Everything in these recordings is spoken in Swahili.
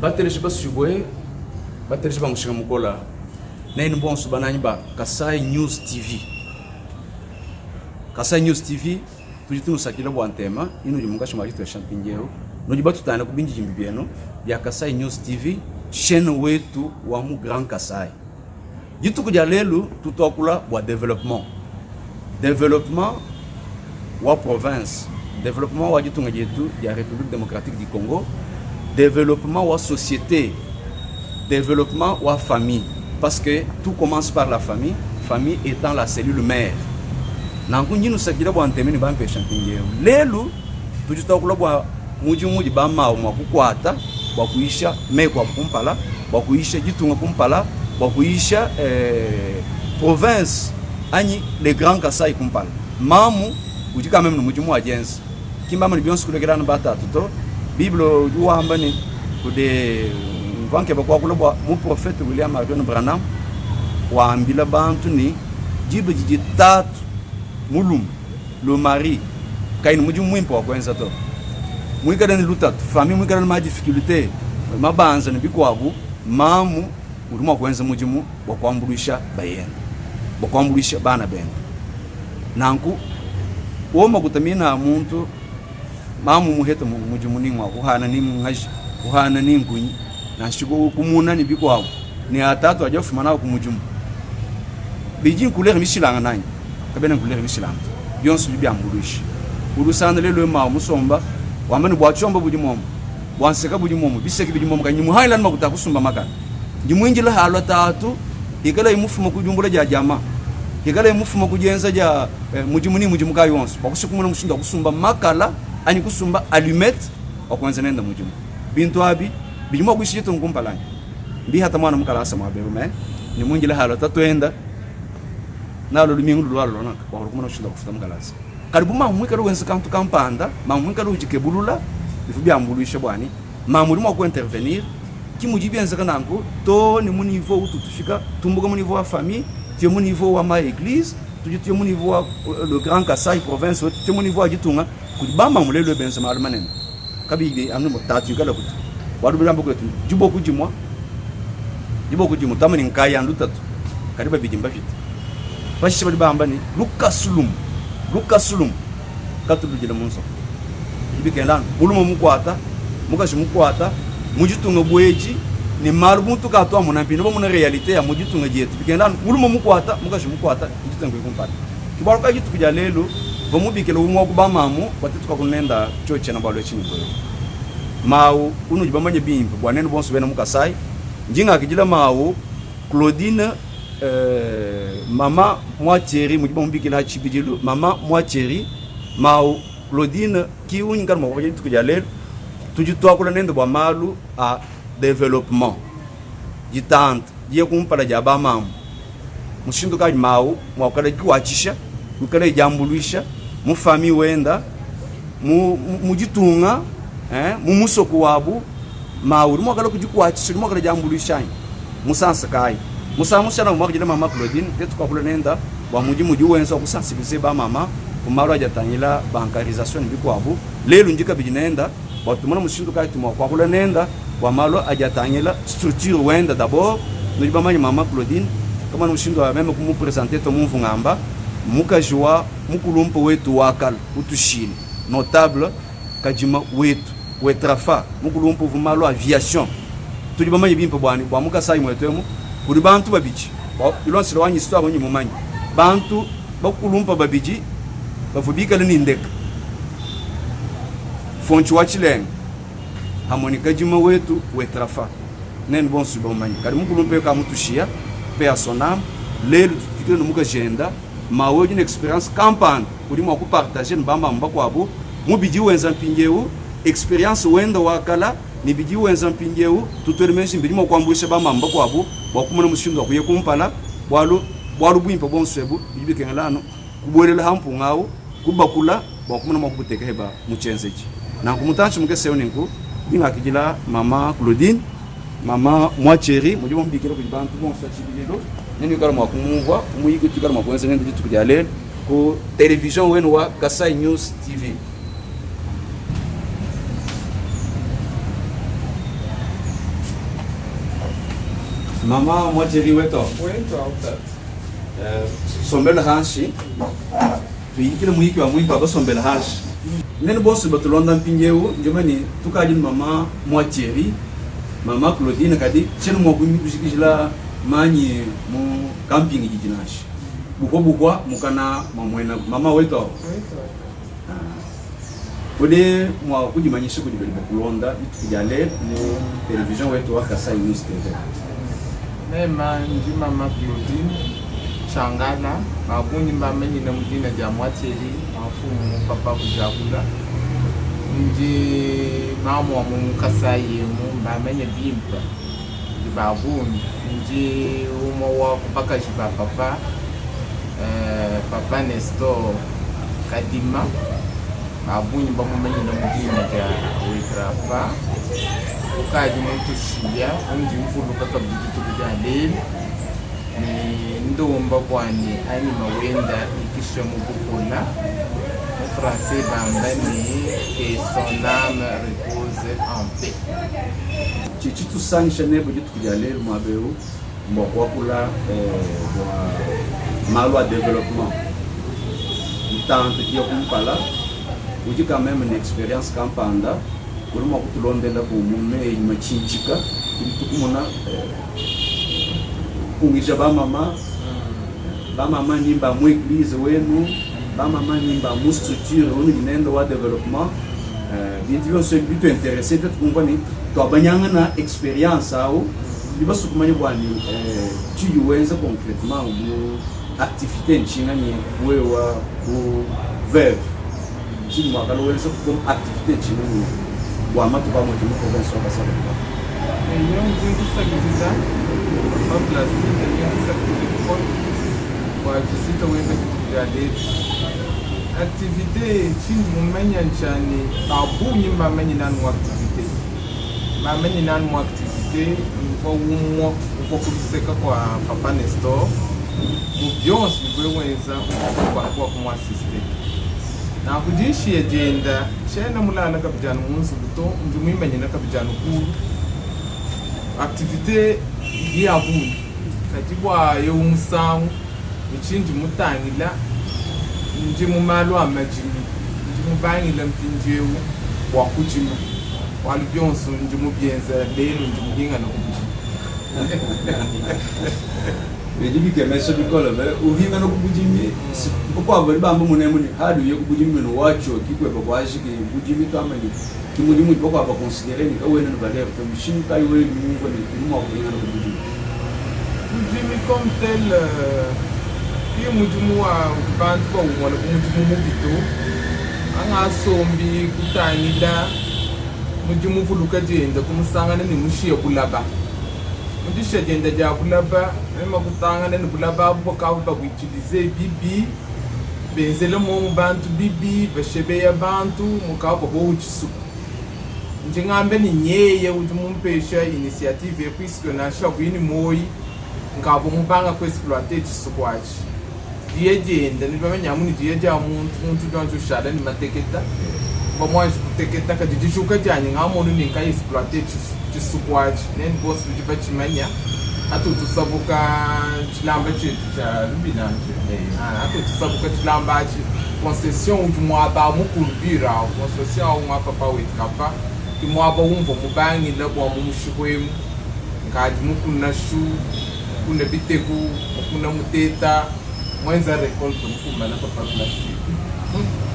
bateleje basubwe bateleje bamushinga mukola nene bonso bananyi ba Kasai News TV. Kasai News TV tujitu musakila bwantema ino jimungasha marito ya champingero no jibatu tana kubinji jimbibieno ya Kasai News TV chaîne wetu wa mu Grand Kasai. Jitu kuja lelu tutokula bwa développement wa province, développement wa jitu ngajetu ya République démocratique du Congo, développement wa société, développement wa famille, parce que tout commence par la famille, famille étant la cellule mère. Nangu njinu sakira bwa nteme ni bampe champingero lelu tujitokula bwa muji bama mwa kukwata bwa kuisha mekwa kumpala bwa kuisha jitunga kumpala bwa kuisha province ani le Grand Kasai kumpala mamu ujika même muji mwa agency kimama ni bionse kulegerana batatu to bible juamba ni kude vanke bakwa kula bwa mu prophète William Marion Branham waambila bantu ni jibe jitatu mulum le mari kaini muji mwimpo wa kwenza to mwikada ni luta famille mwikada ma difficulté mabanza ni bikwabu mamu uruma kwenza muji mu bakwambulisha bayena bakwambulisha bana bena nanku woma kutamina muntu mamu muheta muji muningwa kuhana ni ngaji kuhana ni ngunyi na shigo kumuna ni bikwabu ni atatu ajafuma na kumuji mu biji kulere mishilanga nanyi kabena kulere mishilanga bionsu biambulushi urusana lelo ma musomba wamani bwa chomba bujimomo wanseka bujimomo biseki bujimomo kanyimu highland makuta kusumba maka njimwinjila halwa tatu ikala imufuma kujumbula ja jama ikala imufuma kujenza ja mujimuni mujimuka yonso bakusikumuna mushinda kusumba makala ani kusumba allumette wakwanza nenda mujimu bintu abi bijimo kushito ngumpalanya mbi hata mwana mukala asa mwaberume ni mwinjila halwa tatu enda nalo lumingu lwalo lonaka wakumuna mushinda kufuta mukalasa karibu mamwika ruwenza kantu kampanda mamwika rujikebulula ifubya ambuluisha bwani mamulimo ko intervenir kimujibienza kanango to ni mu niveau où tufika tumbuka mu niveau wa famille tu mu niveau wa ma église tu mu niveau wa le Grand Kasai province tu mu niveau ajitunga kudibamba mulelo benza maluma nene kabige anu tatu kala kutu wadu bilambo kwetu jibo kujimwa tamani nkaya ndutatu kariba bijimba fiti bashi bali bamba ni Lucas Sulum katulujile munso ibikendana bulumo mukwata mukashi mukwata mujitunga bweji ni malu muntu katwa munampino bo muna realite ya mujitunga jetu bikendana bulumo mukwata mukashi mukwata mujitunga ikumpata kibaruka jitu kuja lelo bomubikele umwa kubamamu batituka kunenda choche na balwe chini boyo mawu unu jibamanye bimpe bwanene bonso bena mukasai njinga akijila mawu Claudine mama moi Thierry mujiba mbikila hachibijilu mama moi Thierry mau Claudine ki unyinga mo waje tukujalelo tujitwa kula nendo bwa malu a développement jitante je kumpala jaba mamu mushindu kaji mau mwakala kiwachisha ukala jambuluisha mu famille wenda mujitunga mumusoko wabu mau mwakala kujikwachisha mwakala jambuluisha musansa kai musamusana mwakijina mama Claudine tetu kwa kula nenda wa muji wenza kusensibiliser ba mama kumalo ajatanyila bankarisation bikwabo lelo njika bijinenda watumana mushindu kati mwa kwa kula nenda wa malo ajatanyila structure wenda d'abord nujibamanya mama Claudine kama mushindu wa meme kumu presenter to mumvu ngamba mukajua mukulumpo wetu wakal utushini notable kajima wetu wetrafa mukulumpo vumalo aviation tujibamanya bimpo bwani bwa mukasai mwetemu kuri bantu babiji ilonse lwanyi sitwa bonyi mumanyi bantu bakulumpa babiji bavubika nindeka fonchi wachileng harmonika jima wetu wetrafa nen bonsu bomanyi kari mukulumpa ka mutushia pe asonam lelo tutikire no muka agenda mawoji na experience campagne kuri mu kupartager mbamba mbakwabo mubiji wenza mpingeu experience wenda wakala ni biji wenza mpingeu tutolemenshi mbirimo kwambusha bamba mbakwabo bakumuna mushindo akuye kumpala bwalu bwimpa bonswebu bibikengelano kubwelela hampu ngawo kubakula bakumuna makubuteka heba muchenzeji na kumutanchi mukeseo ninku bingakijila mama Claudine mama moi Thierry mujibo mbikira kujibantu bonsa chibilelo nini kala mwakumuvwa umuyiko tukala mwakwenza nende jitu kujale ku television wenu wa Kasai News TV. mama mwateri weto sombela hanshi tuyikile muhiki wa muhiki wa sombela hanshi nene bosu batulonda mpinjeu njomani tukajin mama mwateri mama Claudine kadi chenu mwakumi kushikishila manyi mu camping jijinashi bukwa mukana mamwena mama weto Kode mwa kujimanyisha kujibeli kulonda tukijale mu television wetu wa Kasai News TV. Nema nji mama Claudine Changala mabuni mama nyina mjina ja mwateri mafumu papa kujakula nji mama wa mu Kasai mu mama nye bimpa babuni nji umo wa kupaka jiba papa papa Nestor Kadima abunyi bamumenye no mugina ja witrafa ukaji muntu shia unji mfulu kaka bitu kujadeli ni ndomba kwani ani mawenda ikisha mukukula français bambani que son âme repose en paix chichi tusanisha nebo jitu kujadeli mwabeu mbokwa kula malwa development tante kia kumpala uji quand même une expérience campanda kuruma kutulondela ku mume machinchika tukumona kungisha ba mama nimba mu église wenu ba mama nimba mu structure onu inendo wa development bintu so bitu intéressé peut compagnie to banyanga na expérience au libasu kumanya bwani tuyuwenza concrètement mu activité nchinga ni wewa ku veuve si moi quand on est comme activité chez nous ou à ma tout pas moi tout province va ça et il y a un truc ça qui est là en place il y a ça qui est bon pour visiter où est aller activité si nous menya nchani tabu nyimba menya nanu activité ma menya nanu activité kwa umo kwa kuliseka kwa papa Nestor mubionsi bwewenza kwa kumwasiste na kujishi agenda chena mulana kabijana munzu buto ndumimanye na kabijana kulu activité yabu katibwa yo umusamu ichindi mutangila nje mumalo amajimi nje mubangila mpinjewu wa kujima walibionso nje mubienza lelo nje muhinga na kubiji Ejibi kemesha bikola be uhinga no kubujimi kwa bari bambo munemuni hadu yo kubujimi no wacho kikwe bakwashi ke kubujimi kama ni kimulimu bako aba considérer ni kawe no valeur que machine kai we mungu ni mo kuhinga no kubujimi kubujimi comme tel ki mujumu wa bantu ko wona mujumu mubito anga sombi kutangida mujumu fuluka jenda kumusangana ni mushiye kulaba mudisha jenda ja kulaba ema kutangana ni kulaba boka ba utiliser bibi benzele mo bantu bibi bashebe ya bantu mukaba bo uchisu njingambe ni nyeye ujumpesha initiative puisque na shavini moyi ngabo mubanga ku exploiter chisukwachi diye jenda ni bamenya muni diye ja muntu donjo shada ni mateketa bamwaje kuteketa ka dijishuka janye ngamonu ni kai exploiter chisukwachi nen boss tujibachimanya atutusabuka chilamba chetu cha lubinanje atutusabuka chilamba chi concession ujumwaba mukulubira concession umwapa pa wetkafa kimwaba umvo mubangi labo mumushwemu ngadi mukuna shu kuna biteku kuna muteta mwenza rekolte mkumana papa klasi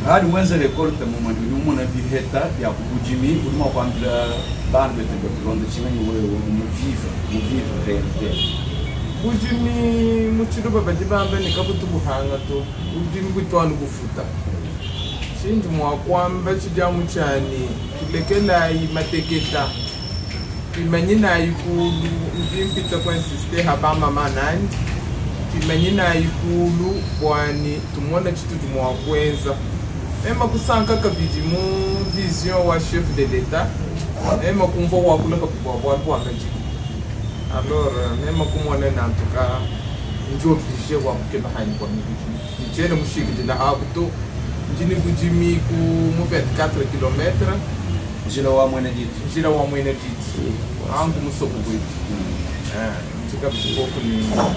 hadi mwenza rekolte mumani umuna biheta ya kubujimi ulima kwambira bande de blonde chimani wewe mu vivre réalité bujimi muchiruba bajibamba nikabutu buhanga to bujimi butwanu bufuta shinji mwakwamba chijamu chani tulekela imateketa imanyina ikulu ndimpita kwa insiste habama manani imanyina ikulu kwani tumona chitu tumwakwenza ema kusanka kabidi mu vision wa chef de l'état ema kumvo wakula kwa bwa kanji alors même kumona na ntuka njo obligé wa mukeba hani kwa mibiji njene mushiki de la abuto njini bujimi ku mu 24 km jila wa mwene dit angu musoku bwiti fica pouco no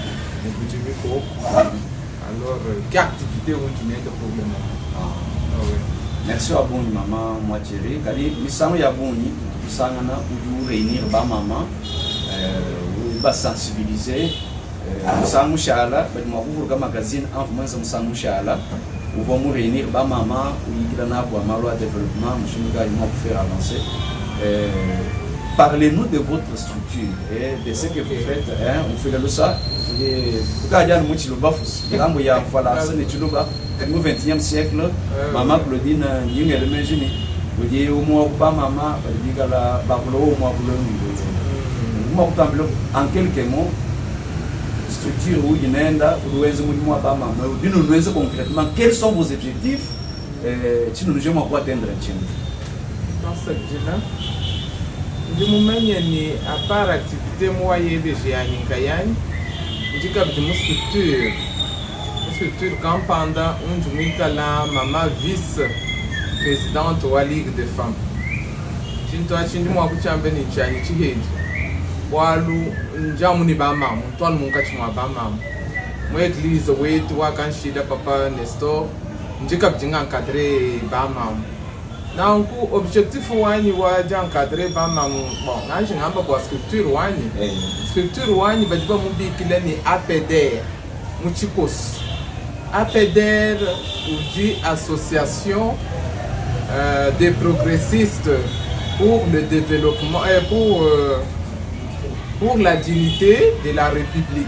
Bujimi pouco. Alors, que activité on tu mets de problème? Merci à vous, maman Moitieri. Kali misano ya buni kusanga na uju réunir ba mama ba sensibiliser musano shala ba mwavu ka magazine en moins musano shala ou vont réunir ba mama ou ikila na kwa malo développement mushinga il pour faire avancer. Parlez-nous de votre structure et de ce que vous faites. On fait le ça. Pourquoi nous le bafus? Il y a voilà, c'est le tuloba. Au XXe siècle, maman Claudine, il y a le mégine. Vous dites au moins pas maman, il y a la barlo, au moins en quelques mots, structure où il y a pas maman. Nous concrètement, quels sont vos objectifs? Si nous nous pas atteindre dans cette là. Du moment ni à part activité moyenne de Gianni je cap de structure campanda onde muita lá maman vice présidente de la Ligue des femmes. Tinto achindi mwa kuchamba ni chani chihedi. Walu njamu ni ba mama, mtwanu munkachi mwa ba mama. Mwa église wetu wakanshida papa Nestor, njika bjinga encadrer ba mama. Donc, objectif wani wa encadrer ba mama, bon, nanje ngamba kwa structure wani. Structure wani badiba mubikile ni APDR, muchikos. APDR dit Association des progressistes pour le développement et pour la dignité de la République.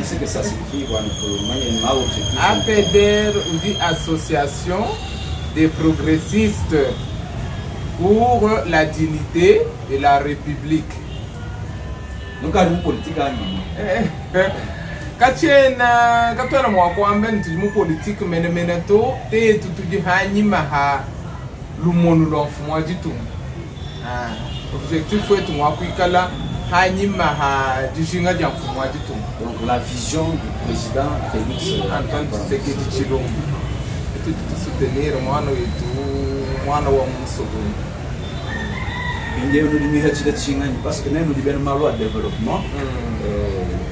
C'est que ça signifie APDR dit Association des progressistes pour la dignité de la République. Donc, il y a une politique à Kachena katwala mwakwamba ntimu politique mene to te tutuji hanyima ha lumonu lomfumwa jitu. Objectif wetu mwakwikala hanyima ha jishinga ja mfumwa jitu. Donc la vision du président Félix Antoine Tshisekedi Tshilombo etu soutenir mwana wetu mwana wa Musoko. Parce que nous devons mal au développement.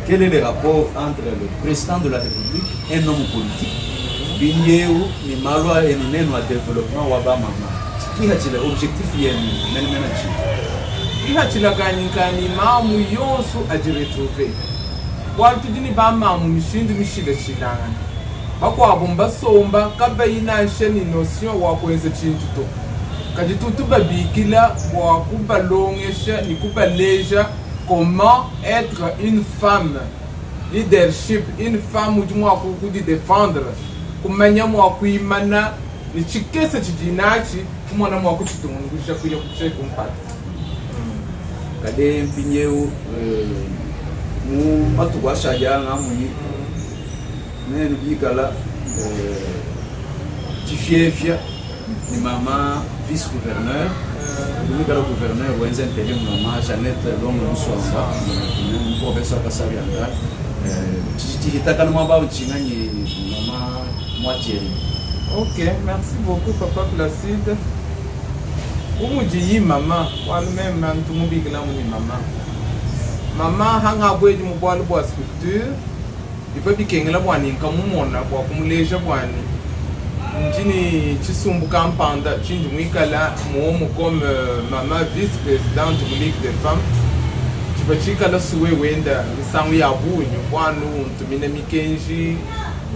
Quel est le rapport entre le président de la République et un homme politique? Binyeou ni malwa et nous n'avons développement wabama. Qui a-t-il l'objectif hier? Qui a-t-il gagné mamu yonsu a dû retrouver? Watu dini ba mamu mishindi mishile chilanga. Bakwa bomba somba kabayina sheni notion wa kwenze chintuto. Kaditutu babikila wa kubalongesha ni kubaleja comment être une femme leadership, une femme du moins pour défendre, kumenya mwa kuimana ni chikesa chijinachi kumwana mwa kuchitungulisha kuya kucheka mpata. Kade mpinyewu mu matugwasha janga munyi nenu bikala tifiefia ni mama vice-gouverneur. Le gouverneur Wenzen Télé, maman Jeannette Lombe Moussouassa, le professeur Kassarianda, qui est à Kalmaba ou Tchingani, maman Moitieri. Ok, merci beaucoup, papa Placide. Où dit maman, moi-même, tout le monde dit maman. Maman, hanga boy du mobile bois sculpture, il peut piquer la boine, comme mon abois, comme les japonais. Njini chisumbuka mpanda chinji mwikala muomu comme mama vice-présidente de Ligue des femmes chibachikala suwe wenda misangu ya bunyu kwanu ntumine mikenji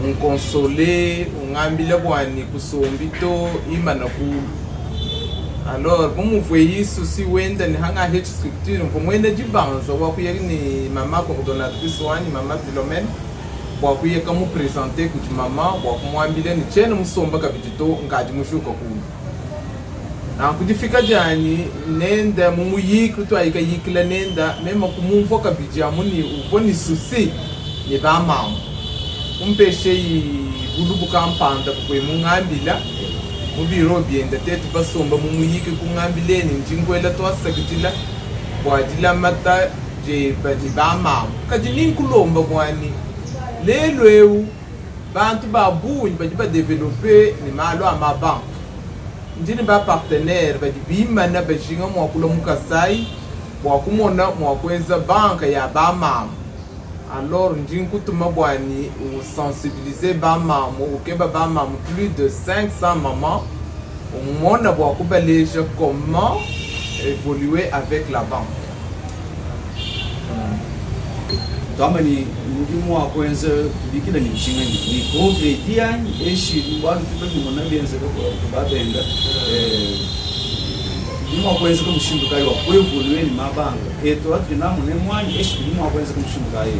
unkonsole ungambile bwani kusombito imana kulu. Alors comme vous yisu si wenda ni hanga h structure mwenda jibanza wakuya ni mama coordonnatrice wani mama Philomène wakuye kamu présenter kuti mama wakumwambile ni chene musomba kabitito ngaji mushuka kulu na kudifika jani nenda mumuyiki to ayika yikila nenda mema kumumvo kabija muni uboni susi ni bama umpeshe bulubu kampanda kwe mungambila mubiro bienda tetu basomba mumuyiki kungambileni njingwela to asakitila wajila mata je badi bama kajini nkulomba kwani lelo eu bantu babunyi bajiba développer ni malo amabank ndini ba partenaire bajibima na bajinga mwakula mukasai bwa kumona mwa kweza banka ya ba mama. Alors njikutuma bwani ou sensibiliser ba mama ou keba ba mama plus de 500 mamans au mona bwa kubaleja comment évoluer avec la banque. Tamani ndimu wa kwenza tubikila ni nshinga ni concretia eshi wanu tubiki mona bienze ko babenda ndimu wa kwenza ko mushinduka yo kwevoluer ni mabanga eto ati namu ne mwani eshi ndimu wa kwenza ko mushinduka yo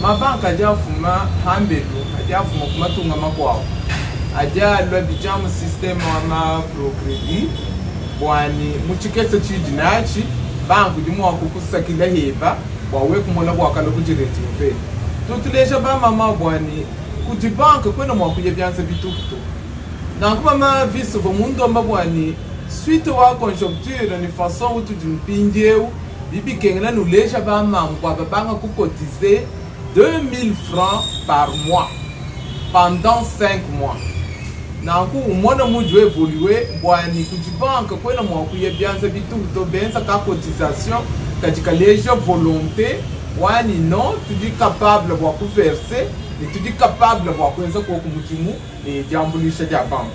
mabanga ajafuma hambelu ajafuma kumatunga makwawo ajalo bijamu system ama procredit bwani muchikese chidinachi banku ndimu wa kukusakila heba wawe kumona bwakala kujiretive tutulesha ba mama bwani kuti banka kwena mwakuye byanze bitukutu nakuba ma vice vo mundo mabwani suite wa conjoncture ni façon utu dimpindieu bibi kengela nous lesha ba mama kwa babanga ku cotiser 2000 francs par mois pendant 5 mois nanku umona mujo évoluer bwani kuti banka kwena mwakuye byanze bitukutu benza ka cotisation katika leja volonté wani non tu dis capable wa kuverser et tu dis capable wa kuweza kwa kumutimu ni jambulisha ya banque.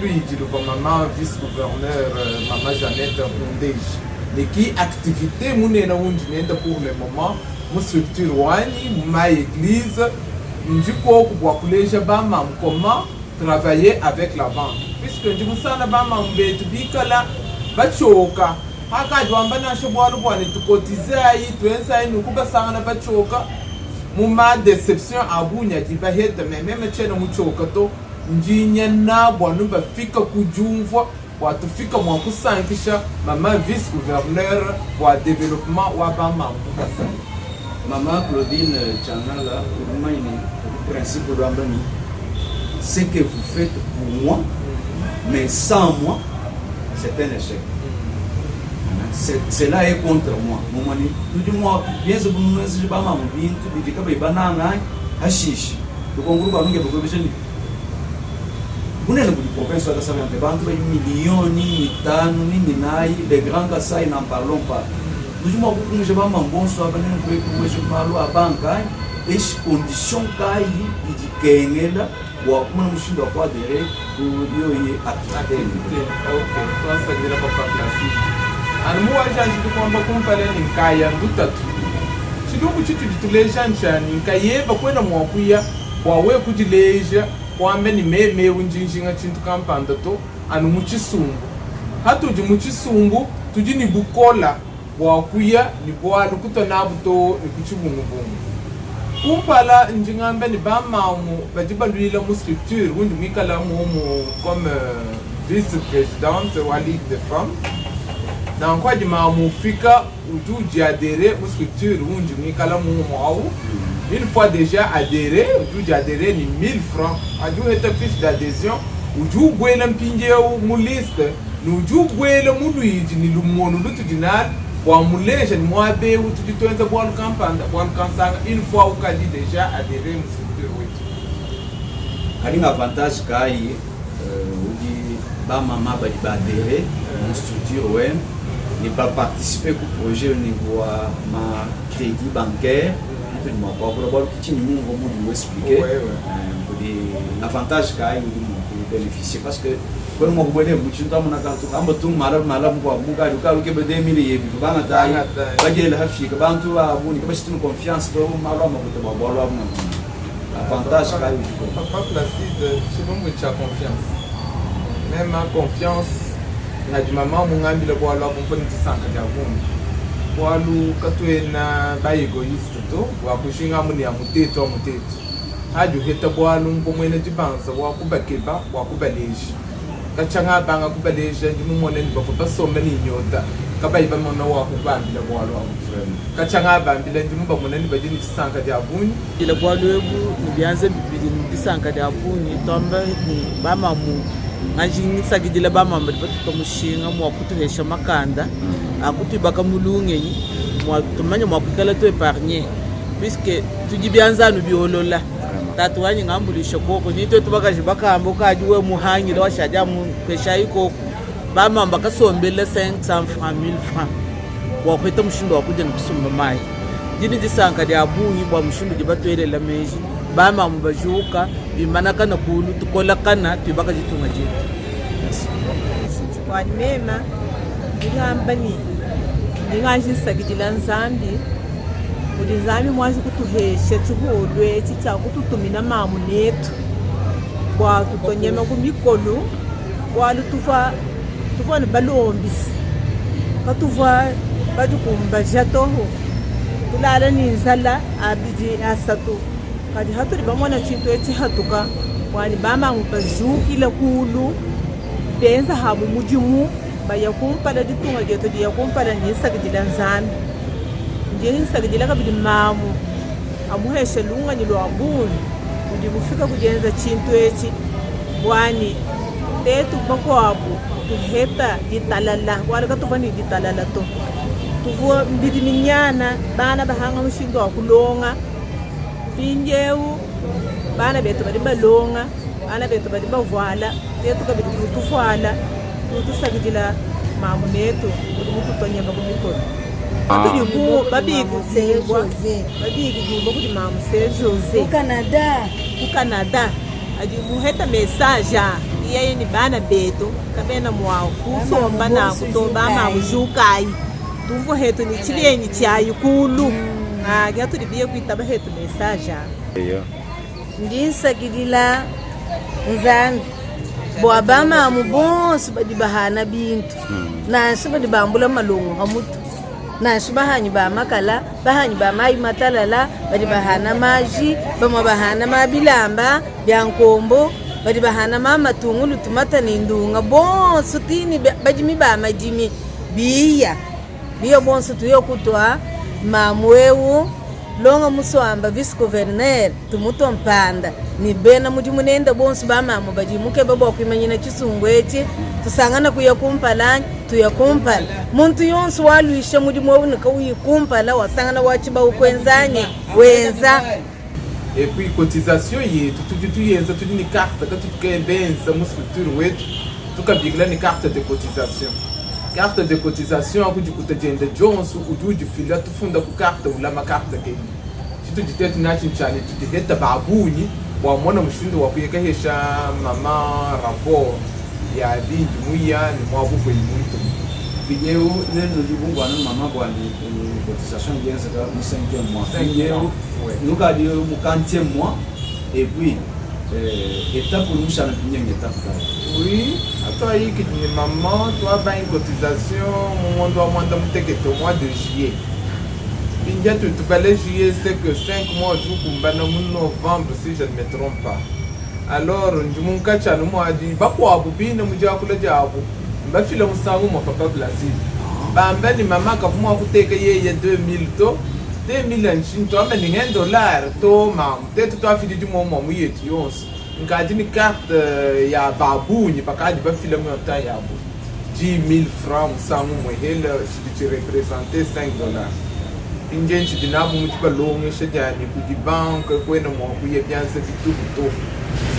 Lui dit le maman vice gouverneur maman Jeannette Mundej mais qui activité munena unjinenda pour le moment mu structure wani ma église njiko kwa kuleja bama comment travailler avec la banque puisque ndimusana bama mbetu bikala bachoka haka jwamba na shobwalu bwani tukotizayi twensayi nukuba sangana bachoka muma deception abunya jiba heta meme chena muchoka to njinya na bwanu bafika kujumva watufika mwa kusankisha mama vice gouverneur wa développement wa bama mukasa Maman Claudine Chanala urumaini principe de Ambani ce que vous faites pour moi mais sans moi c'est un échec. Cela est contre moi. Momani, tout du moins, bien sûr, nous ne sommes pas mal, bien tout du coup, il banana, hashish. Le concours va nous faire beaucoup de choses. Vous n'avez pas de province à savoir que banque millions, ni tano, ni nai, les grands cassai n'en parlons pas. Nous sommes beaucoup de gens qui ont bon soir, venir pour que je parle à banque, et conditions kai, il dit qu'elle ou à comment nous sommes d'accord adhérer pour lui activité. Ok, toi ça veut dire pas classique. Anmu wajanji kwamba kumpale ninkaya ndutatu chiduku chitu jituleja nchani nkaye bakwena mwakuya wawe kujileja kwambe ni meme unjinjinga chintu kampanda to anu muchisungu hatuji muchisungu tuji ni bukola wakuya ni bwalu kutonabuto ni kuchibungubungu kumpala njingambe ni bamamu bajibalwila mu structure unji mwikala mu comme vice-présidente wa Ligue des femmes dans quoi dima mufika uju adhéré aux structures unji mwikala mu une fois déjà adhéré uju adhéré ni 1000 francs aju heta fiche d'adhésion uju gwela mpinje mu liste nuju gwela mu luiji ni lumono lutu dinal wa mulesha ni mwabe utu twenza bwal kampanda bwal kansanga une fois ukadi déjà adhéré mu structure wetu kali avantage kai uji ba mama ba adhéré mu structure wen ni pas participer au projet au niveau ma crédit bancaire pour moi pour le petit nous vous expliquer pour des avantages qu'il y bénéficier parce que quand moi vous voyez beaucoup de temps on a quand tout malheur quoi muga du cas que be 2000 yebi bana tai bagel hafi que bantu abuni que bastino confiance to malheur mo to bolo abuna avantage qu'il papa Placide c'est bon que tu as confiance même en confiance hadi mama mungambile bwalo akumfuni tisanga javumbi bwalu katwena ba egoist to wakushinga muni ya muteto hadi heta bwalu ngomwene tibanza wakubakeba wakubaleshi kachanga banga kubaleshi ndimumone ndibafo basomba ni nyota kabayiba mona wakubambile bwalo akufrem kachanga bambile ndimumba mona ndibajini tisanga javunyi ile bwalo ebu nibyanze bibili tisanga javunyi tomba ni bamamu ngajingisa gidile bamamba bathuka mushinga mwakutuhesha makanda akuti bakamulungenyi mwatumanya mwakukala to épargner puisque tujibyanzanu biolola tatu wanyi ngambulisha koko nito tubakaje bakambo kajiwe muhangile washaja mu pesha iko bamamba kasombele 500 francs 1000 francs wa kweta mushindo wa kuja kusumba mai jini disanga dia bunyi bwa mushindo jibatwelela meji bama mubajuka bimana kana kulu tukola kana tubaka jitunga jitu wani mema ngihambani ngingashisa gidila nzambi udizami mwazi kutuheshe tuhulwe chicha kututumina mamu netu kwa tutonyema kumikolu kwa lutufa tufani balombisi katuva bajukumba jatoho tulala ni nzala abiji asatu kadi haturi bamona chintu echi hatuka wani bama ngupazukile kulu benza habu mujimu bayakumpala ditunga jeto diyakumpala nisagidila nzambi njeni nisagidila kabidi mamu amuheshe lunga nilo abuni udi bufika kujenza chintu echi wani tetu bako abu tuheta ditalala wala katuvani ditalala to tuvo mbidi minyana bana bahanga mushindo akulonga pinjeu bana betu badi balonga bana betu badi bavala tetu kabidi kutufala tutusagidila mamu netu udi mututonyema kumikolo Abidi ku babigi sejwa babigi jimbo kuti mamu Jose ku Canada adi muheta message iye ni bana betu kabena mwa kusomba na kutomba mamu jukai tuvo hetu ni chilenyi chayi kulu gyatu dibiye kuitaba hetu message ndisagidila nzambi bwa bama mu bonso badi bahana bintu na shibadi bambula malungu hamutu na shibahanyi ba makala bahanyi ba mai matalala badi bahana maji bama bahana mabilamba byankombo badi bahana mama tungulu tumata nindunga bonso tini bajimi ba majimi biya bonso tuyo kutwa mamwewu longa muswamba vice gouverneur tumuto mpanda ni bena mujimu nenda bonso ba mama bajimuke babo kwimanyina chisungwechi tusangana kuyakumpala tuyakumpala muntu yonso waluisha mujimu wobunika uyikumpala wasangana wachiba ukwenzanye wenza et puis cotisation yetu tuyenza tudi ni carte katukendenza mu structure wetu tukabigila ni carte de cotisation akujikuta jende jonso ujuji fila tufunda ku carte ulama carte ke chitu jitetu nachi nchani tudiheta babuni wamona mushindo wakuyeka hesha mama rapport ya bindu muya ni mwabufu yimuntu Binyeu nendo libungwana mama bwandi cotisation yenza ka mu 5e mois binyeu nuka di mu 40e mois et puis étape nous ça une étape oui toi hiki ni maman toi ba une cotisation mon doit mwanda muteketo mois de juillet binja tu balais juillet c'est que 5 mois du kumbana mu novembre si je ne me trompe pas alors njumunka chanu mwadi bakwa bubina mujakula jabu mbafila musangu mo papa blasi bamba ni mama ka fumwa kuteka yeye 2000 to 2000 nchinto ame ni $1 to mam tetu to afidi mo mo yetu yonse ngadi ni carte ya babuni pakadi bafila mo ta yabo 10000 francs musangu mo hele chiti representer $5 ingenchi dinabu mutiba longe shajani ku di banque kwena mo kuye byanse bitubuto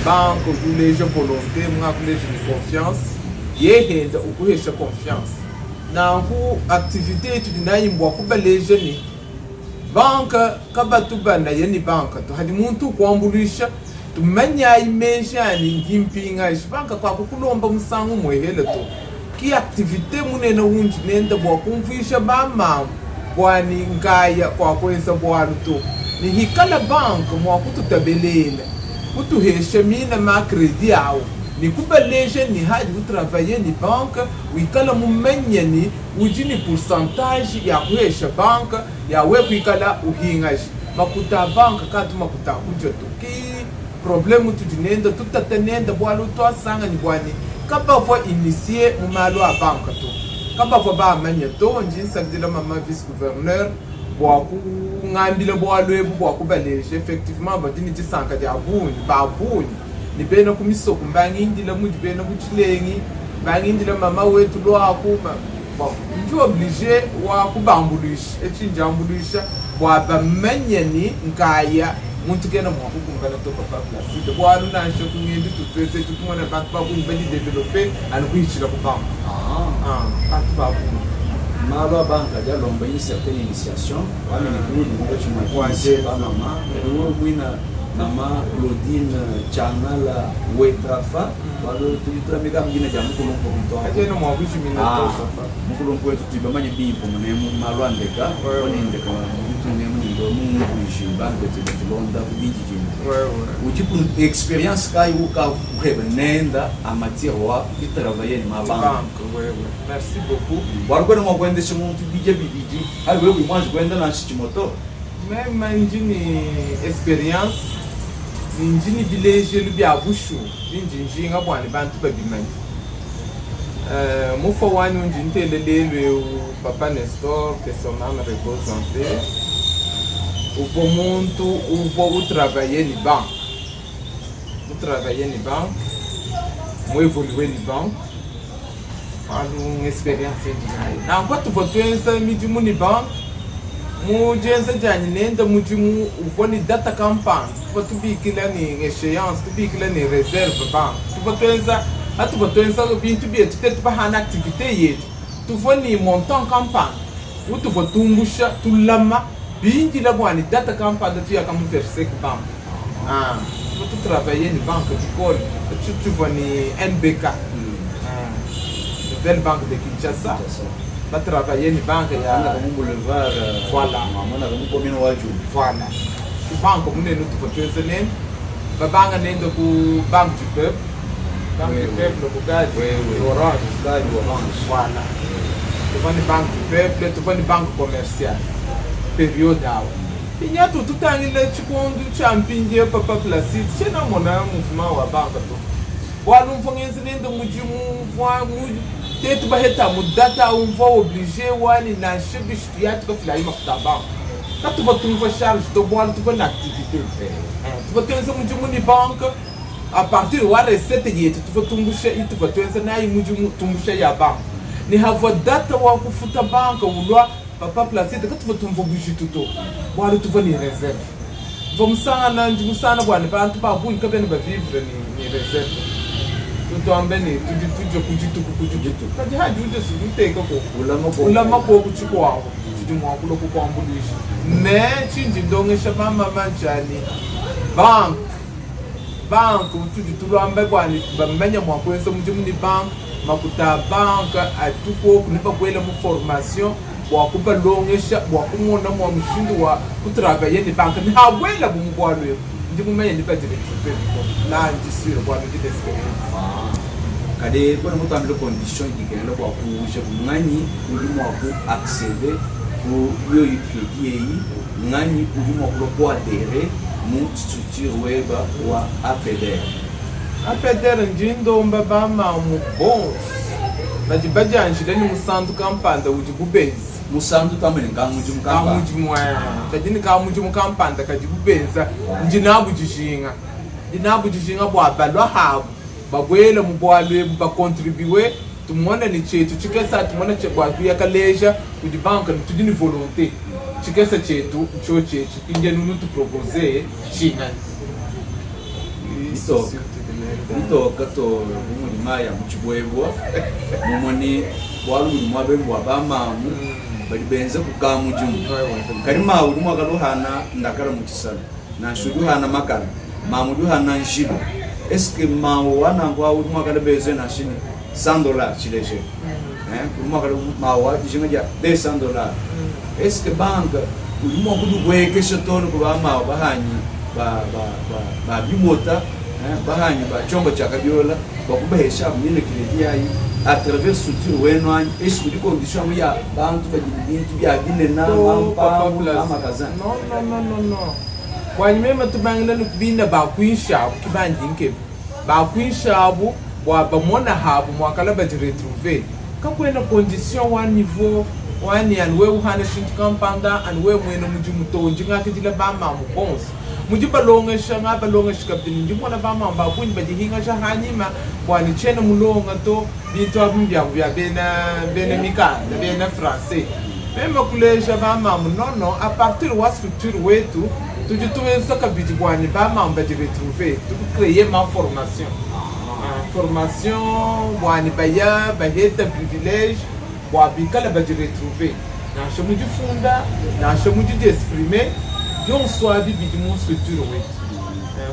banque du les volonté mwa kuleje ni confiance yehenda ukuhesha confiance na ku activité tudinayimbwa kubaleje ni banka kabatubana yeni banka to hadi muntu kwambulisha tumanya imeshani ngimpinga banka kwa kukulomba musangu mwehele to ki activité munene unji nenda bwa kumvisha mama kwani ngaya kwa kweza bwa to ni hikala banka mwa kututabelele kutuhesha mina ma credit yawo ni kubaleje ni hadi utravailler ni banque wikala mumenya ni ujini pourcentage ya kuhesha banque ya we kwikala uhingaji makuta banque katu makuta kujoto ki problème tudinenda tutatenenda bwalo twasanga ni bwani kaba fwa initier mu malo a banque to kaba fwa ba manya to njinsa dila mama vice gouverneur bwa ku ngambile bwalo ebu bwa kubaleje effectivement badini tisanka ya abuni babuni ni bena kumisoko mbangindila muji bena kuchilengi mbangindila mama wetu lo akuma bon njo obligé wa kubambulisha echinjambulisha bwa bamenyeni nkaya muntu kena mwa kukumbana to papa place bwa lunasho kunyendi tutwete tukumana bantu bakunyi bali developer alikuichira kubamba atu babu malo banka dia lomba une certaine initiation wami ni kuni ngo chuma kwa mama ngo mwina mama Claudine Chanala Wetrafa walo tulitramika mjina jamu kulompo mtoa ajena mwabishi mina mukulompo wetu tibamanye bimpo mnemu malo andeka woni ndeka mtu nemu ndo mungu kuishimba ndete tulonda kubiji jini ujipu experience kai uka kuheba nenda amatir wa travailler ma banque merci beaucoup warukwe mwa kwendesha muntu biji ali wewe mwanzo kwenda na shimoto même njini experience njini village lu bia bushu njinji ngabwani bantu babimani mo fo wani njinte lelelwe papa Nestor que son âme repose en paix uvo muntu uvo travailler ni banque mo évoluer ni banque alu experience ni na kwa tu votenza mijumu ni banque mu jenza jani nenda mujimu uvoni data campagne tu bikila ni échéance tu bikila ni réserve banque tu votenza atu votenza bintu bietu tetu bahana activité yetu tu voni montant campagne ou tu votumbusha tu lama bingi la bwani data campagne tu yakamu verser banque tu travailler ni banque du col tu voni NBK nouvelle banque de Kinshasa va travailler ni banque ya boulevard voilà mama na komino waju voilà tu banque mune no tu votenza nen babanga nendo ku banque du peuple le bugade orange voilà tu vas ni banque du peuple tu vas ni banque commerciale période awa pinya tu tutangile chikondu champinje papa Placide chena mona mouvement wa banque to walu mfongenzi nendo mujimu wa muji tetu baheta mudata umva obligé wani na shibish tuyatu ko filai maktaba ta tu vas trouver charge to boile tu vas activité tu vas tenir mujimu ni banque à partir wa recette yetu tu vas tumbusha itu vas tenir na mujimu tumbusha ya banque ni hava data wa kufuta banque ulwa papa Placide tu vas tumva bushituto wali tu vas ni réserve vamos sana njumu sana bwana bantu ba bunyi kabene ba vivre ni réserve tuto ambeni kujitu kaji haji uje siviteka ko ulama ko kuchikwa tuju mwakulo ko kwambulisha me chinji ndongesha mama manjani bank tuju tulambe kwani bamenya mwakwenza mujimuni bank makuta bank atuko kunipa kwela mu formation wakuba longesha wakumona mwa mshindu wa kutravailler ni bank ni hawela bumkwalwe ndimumenya ndipajire tupe na njisiro kwa ndide experience kade kuna mutu amile condition ikikele kwa kuusha ngani ulimu waku accéder ku yo crédit yi ngani ulimu waku ko adhérer mu structure web wa APDR njindo mbaba mu bon bajibajanjile ni musandu kampanda ujibubenzi musandu tamene ngamujimu kampanda ngamujimu tajini kamujimu kampanda kajibubenza njinabu jishinga bwa balwa habu babwela mubwalwe ba contribuer tumona ni chetu chikesa tumona chekwa kuyakaleja kudi banka tudini volonté chikesa chetu cho chetu inje nunu tu proposer china ito kato mumuni maya muchibwebwa mumuni walu mwabembwa bamamu bali benze kukamujimu kalima uli mwakaluhana ndakala muchisana na shuduhana makala mamuduhana nshido est-ce que mawa nangwa uli mwakala beze na shini $100 chileje uli mwakala mawa dijinga $200 est-ce que banque uli mwakudu kweke shotoni kuba mawa bahanyi ba bimota bahanyi ba chombo cha kabiola bakubahesha mine kredi yayi à travers structure wenwany est-ce que condition ya bantu bajibintu bya binena mampa magazin non wanyime tubangile nukubina bakwisha kibanjinke bakwishabu wa bamona habu mwakala bajiretrouver kakwena condition wa niveau wani anwe uhana shintu kampanda anwe mwena mujimuto njinga kidila bama mubons mujibalongesha ngabalongesha kapteni njimona bama mbakunyi bajihinga shahanyima wani chena mulonga to bintu abumbya bena mikanda bena français même kuleja bama munono à partir wa structure wetu tujituwenza kabiji bwani bama bajiretrouver tukucreer ma formation bwani baya baheta privilège boa bikala ba de retrouver na chamu de funda na chamu de exprimer yon soit bi de mon structure oui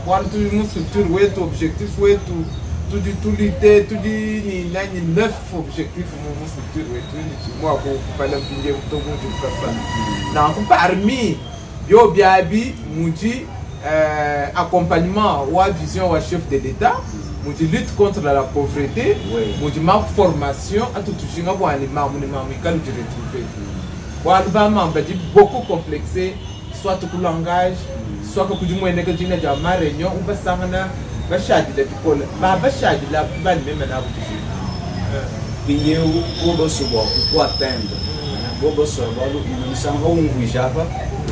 quando tu mon structure oui objectif oui tout l'idée tout ni nani 9 objectifs mon structure oui tout moi pour pas l'empêcher tout monde de faire na ko parmi yo biabi muji accompagnement ou vision ou chef de l'État, muji lutte contre la pauvreté, muji ma formation à tout toucher ngabo alima munimami quand tu retrouver. Wa albama mbadi beaucoup complexé, soit tout langage, soit que du moins négatif na ma réunion ou basangana ba shadi de people, ba shadi la ba même na buji. Pinheu bobo subo pour atteindre. Bobo subo il s'en va java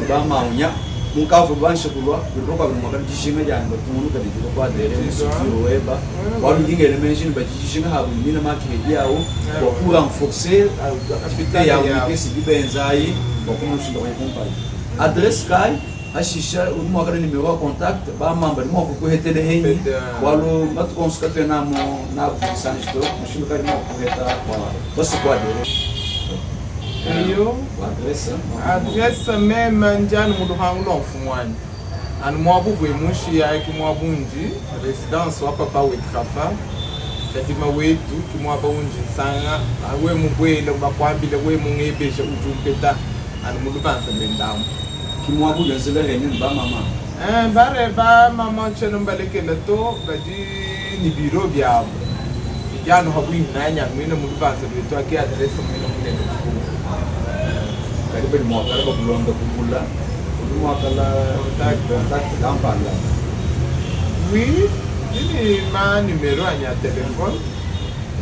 ba maunya munkavu banshe kulwa biroka bimwaka bijishime janga tunu kali kwa dere musukiro weba wali ngingele mention bajishime habu mina makiri yawo kwa kura renforcer activité ya wikesi bibenzai kwa kumushinda wa company adresse kai ashisha umwaka numero wa contact ba mamba mo ko hetele henyi walo matu konskate namo na busanjito mushinda kali mo ko heta kwa basi kwa dere yo adresse même njani mudu hangu lo mfumwani anu mwabu vwe mushi ya ki mwabu nji residence wa papa wetrafa katima wetu ki mwaba unji nsanga we mubwele bakwambile we mungebeshe ujumpeta anu mudu banza bendamu ki mwabu gazele ni ba mama bare ba mama cheno mbalekela to badi ni biro byabo ijano habu inanya mwina mudu banza beto aki adresse mwina munene karibu mwaka la kulonda kukula mwaka la contact kampala oui ini ma numero anya telefone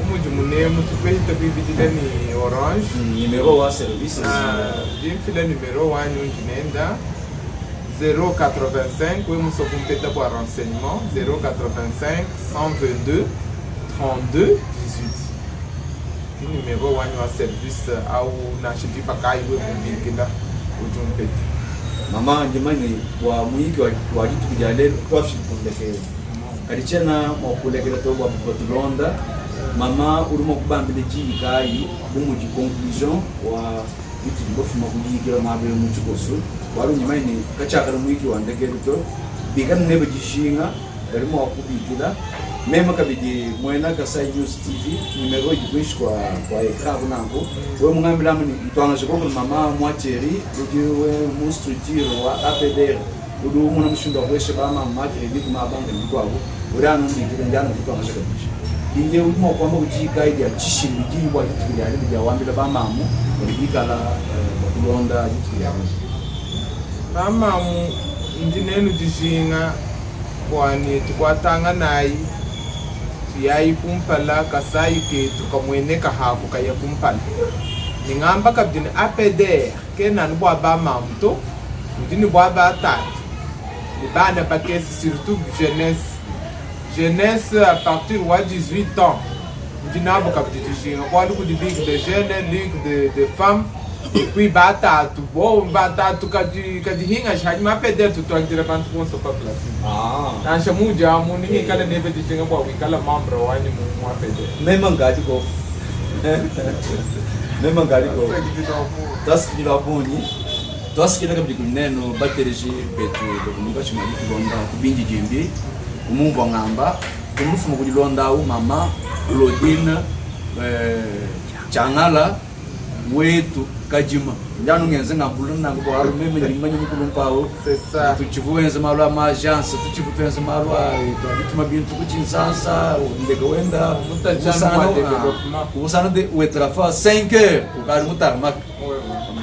umuju munemu tupehita bibidile ni orange numero wa service jimfile numero wanyu njinenda 085 we muso kumpeta kwa renseignement 085 122 32 18 numéro wanyu wa service au na shidi pakai we kumbikila ujumpeti mama njimani wa mwiki wa jitu kujale kwa shikundeke kalichena mokulekela to wa Londa mama urimo kubambile jikai bumuji conclusion wa jitu bofuma kujikira mabe muchikoso wali nyimani kachaka mwiki wa ndekelo to bigana nebe jishinga barimo wakubikila mema kabidi mwena Kasai News TV numero yikuishi kwa ekran kunango we mungambila mni itwana shikoko mama mwacheri udiwe mu structure wa APDR udu muna mshunda kweshe ba mama mwacheri biku mabanga ndikwago urano ndikira njana kutwana shikabisha inde udimo kwamba kujika idi achishimbi jibwa jitu yali bya wambila ba mama ndikala kulonda jitu yali mama ndinenu jishinga kwani tukwatanga nayi yayi kumpala Kasai ke tukamweneka hapo kaya kumpala ningamba kabdini APDR ke nanu bwa ba mamto ndini bwa ba tati ni bana pakesi surtout jeunesse à partir de 18 ans ndina bo kabdini jinga kwa luku di ligue de jeunes ligue de femmes et puis batatu bon batatu kadi hinga shadi ma APDR tu twagdira bantu konso pa place tansha muja muni hikala nebe dijinga bwa wikala mambra wani mu APDR mema ngati ko taski la boni taski la kabdi kuneno batereji betu dokunika chimali kulonda kubinji jimbi umumva ngamba kumufuma kulonda u mama Lodine changala wetu kajima njano ngenze ngambulu nango bo alu meme limanyi mukulumpawo c'est tuchivuenze malwa ma agence tuchivuenze malwa ituma bintu kuchinsansa ndeke wenda usana de wetrafa 5 heures ukali mutarmak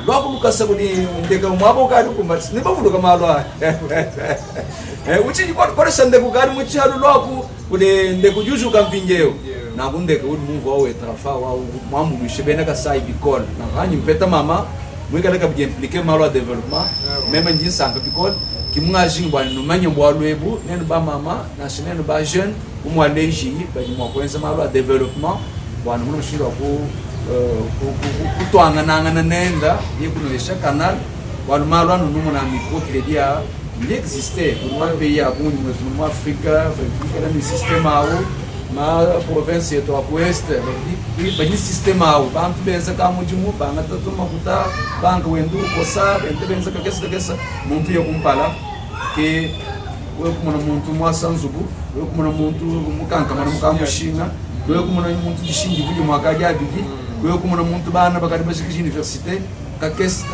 loko lukasa kuni ndeke mwabo ukali kumbatsi nibavuduka malwa uchi kwa sande kukali muchihalu loko kule ndeke juju kampinjeo na kundeke udi move wa wetrafa wa mambu mishibena Kasai bikol na hanyi mpeta mama mwikala kabije impliquer malwa development même njisanga bikol kimwaji bwana numanye bwalwebu nenu ba mama na shinenu ba jeune umwaleji bali mwakwenza malwa development bwana munoshirwa ku kutwanga nanga nenda yekunesha canal bwana malwa numu na micro crédit il existait pour moi pays à bon nous Africa avec le système awo ma province yetu wa West badi system au bantu benza ka mujimu banga tatu makuta banga wendu kosa bente benza kakesa muntu yo kumpala ke we kumona muntu mwasanzubu we kumona muntu mukanka mana mukamushinga we kumona muntu dishindi buli mwaka jabigi we kumona muntu bana bakari bashikije universite kakes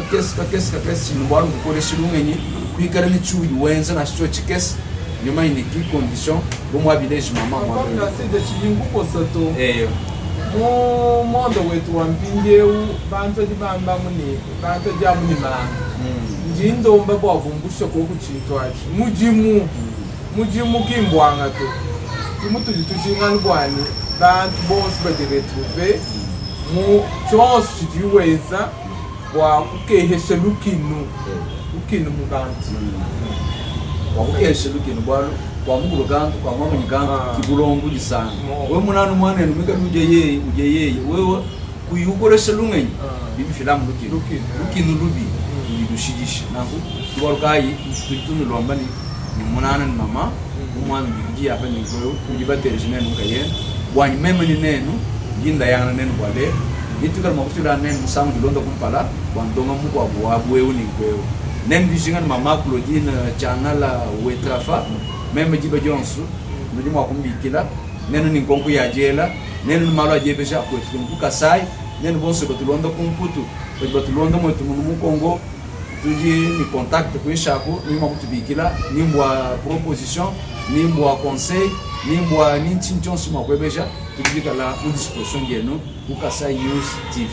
nubwalu kukoresha lungenyi kwikara michuyu wenza na chicho chikes nyuma ini ki condition bomwa village mama mwa kwa side chiyingu posato mu mondo wetu wa mpindeu bantu dibamba muni bantu jamuni ma njindo mba bwa bumbusho ko kuchitwachi mujimu kimbwanga to kimutu jitushinga lubwani bantu bose bajiretrouver mu chance chijiweza wa kukehesha lukinu mu bantu wakukeshe lukinu bwalo kwa muguru gantu kwa mama nyigantu kibulongo gisanga we munanu mwana enu mika uje wewe kuyukoresha lungenyi bibi filamu lukinu lubi yidushijisha nangu tuwarukayi tutunu lombani munana ni mama umwana bigi apa ni koyo kujibatereje nenu kayen bwanyi meme ni nenu ginda yana nenu bwale nitukar mokutira nenu musangu dilondo kumpala bwandonga muko abwewe ni kwewe nem bishingan mama Claudine channel wetrafa meme jiba jonsu nudi mwakumbikila nenu ni nkonku ya jela nenu malo ajebesha kwetu kukasai nenu bonse batulondo kumputu batulondo mwetu mu Kongo tuji ni contact kwishako ni mwakutubikila ni mbwa proposition ni mbwa conseil ni mbwa ni nchinchonsi mwakwebesha tujibika la disposition yenu kukasai news TV.